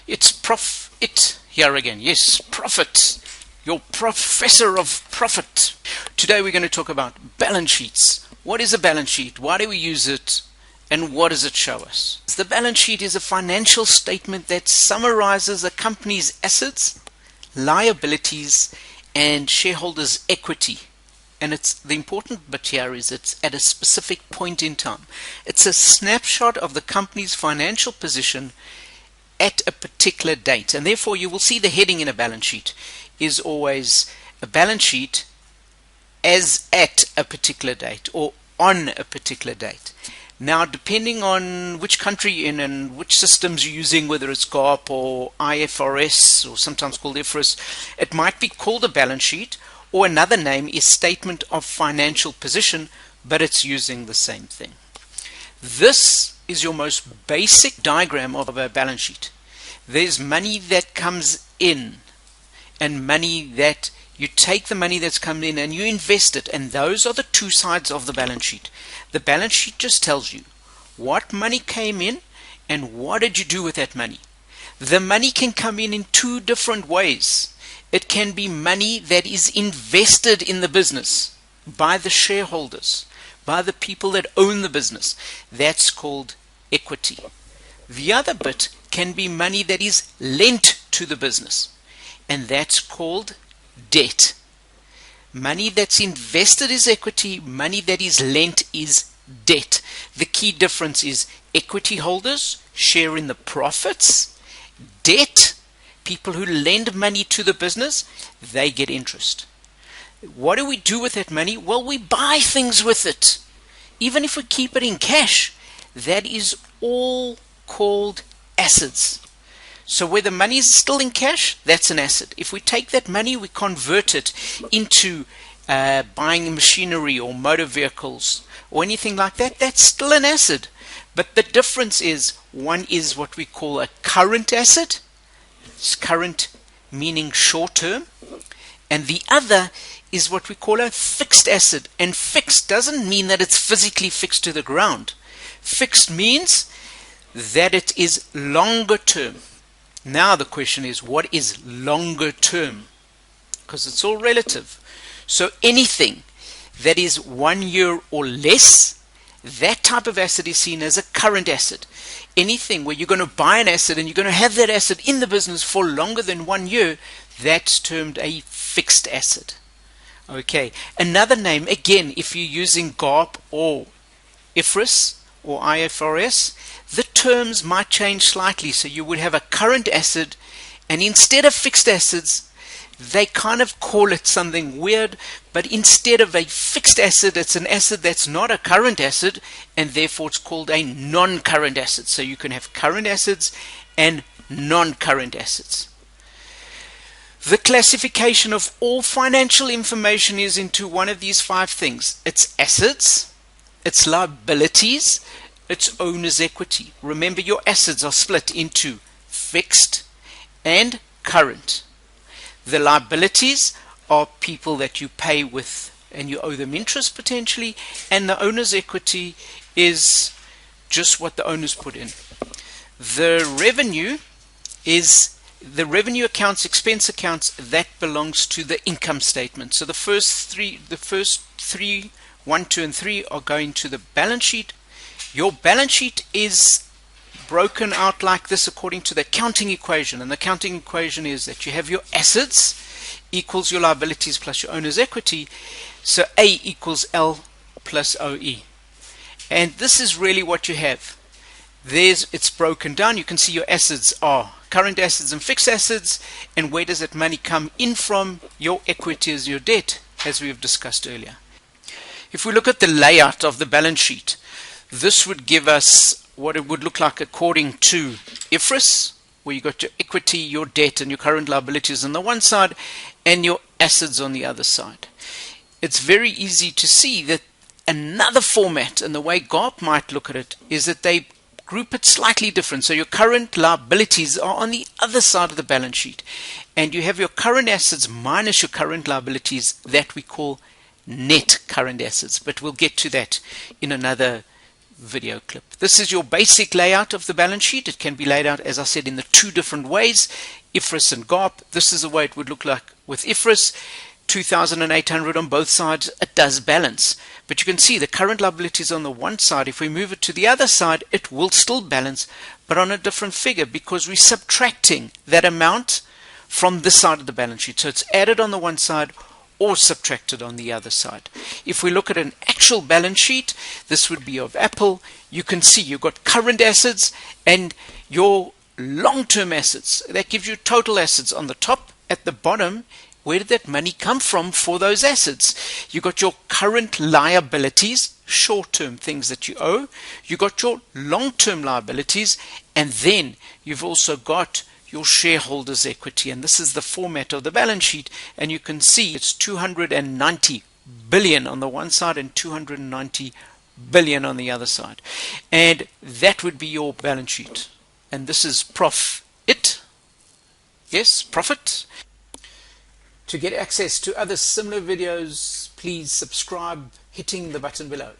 It's here again. Yes, profit. Your professor of profit. Today we're going to talk about balance sheets. What is a balance sheet? Why do we use it? And what does it show us? The balance sheet is a financial statement that summarizes a company's assets, liabilities, and shareholders' equity. And the important bit here is it's at a specific point in time. It's a snapshot of the company's financial position at a particular date. And therefore you will see the heading in a balance sheet is always a balance sheet as at a particular date or on a particular date. Now, depending on which country you're in and which systems you're using, whether it's GAAP or IFRS or sometimes called IFRS, it might be called a balance sheet, or another name is statement of financial position, but it's using the same thing. This is your most basic diagram of a balance sheet. There's money that comes in and money that you take the money that's come in and you invest it, and those are the two sides of the balance sheet. The balance sheet just tells you what money came in and what did you do with that money. The money can come in two different ways. It can be money that is invested in the business by the shareholders, by the people that own the business. That's called equity. The other bit can be money that is lent to the business, and that's called debt. Money that's invested is equity, money that is lent is debt. The key difference is equity holders share in the profits. Debt, people who lend money to the business, they get interest. What do we do with that money? Well, we buy things with it. Even if we keep it in cash, that is all called assets. So where the money is still in cash, that's an asset. If we take that money, we convert it into buying machinery or motor vehicles or anything like that, that's still an asset. But the difference is, one is what we call a current asset. It's current meaning short term. And the other is what we call a fixed asset. And fixed doesn't mean that it's physically fixed to the ground. Fixed means that it is longer term. Now the question is, what is longer term? Because it's all relative. So anything that is 1 year or less, that type of asset is seen as a current asset. Anything where you're going to buy an asset and you're going to have that asset in the business for longer than 1 year, that's termed a fixed asset. Okay, another name, again, if you're using GAAP or IFRS or IFRS, the terms might change slightly. So you would have a current asset, and instead of fixed assets, they kind of call it something weird, but instead of a fixed asset, it's an asset that's not a current asset, and therefore it's called a non-current asset. So you can have current assets and non-current assets. The classification of all financial information is into one of these 5 things. It's assets, it's liabilities, it's owner's equity. Remember, your assets are split into fixed and current. The liabilities are people that you pay with and you owe them interest potentially, and the owner's equity is just what the owners put in. The revenue is the revenue accounts, expense accounts, that belongs to the income statement. So the first three, 1, 2, and 3 are going to the balance sheet. Your balance sheet is broken out like this according to the accounting equation, and the accounting equation is that you have your assets equals your liabilities plus your owner's equity, so A equals L plus OE, and this is really what you have. It's broken down. You can see your assets are current assets and fixed assets, and where does that money come in from? Your equity is your debt, as we have discussed earlier. If we look at the layout of the balance sheet, this would give us what it would look like according to IFRS, where you got your equity, your debt, and your current liabilities on the one side, and your assets on the other side. It's very easy to see that another format, and the way GAAP might look at it, is that they group it slightly different. So your current liabilities are on the other side of the balance sheet, and you have your current assets minus your current liabilities, that we call net current assets. But we'll get to that in another video clip. This is your basic layout of the balance sheet. It can be laid out, as I said, in the two different ways, IFRS and GAAP. This is the way it would look like with IFRS. 2,800 on both sides, it does balance. But you can see the current liabilities on the one side. If we move it to the other side, it will still balance, but on a different figure, because we're subtracting that amount from this side of the balance sheet. So it's added on the one side or subtracted on the other side. If we look at an actual balance sheet, this would be of Apple. You can see you've got current assets and your long-term assets. That gives you total assets on the top. At the bottom, where did that money come from for those assets? You got your current liabilities, short-term things that you owe. You got your long-term liabilities, and then you've also got your shareholders' equity. And this is the format of the balance sheet. And you can see it's 290 billion on the one side and 290 billion on the other side. And that would be your balance sheet. And this is profit. Yes, profit. To get access to other similar videos, please subscribe hitting the button below.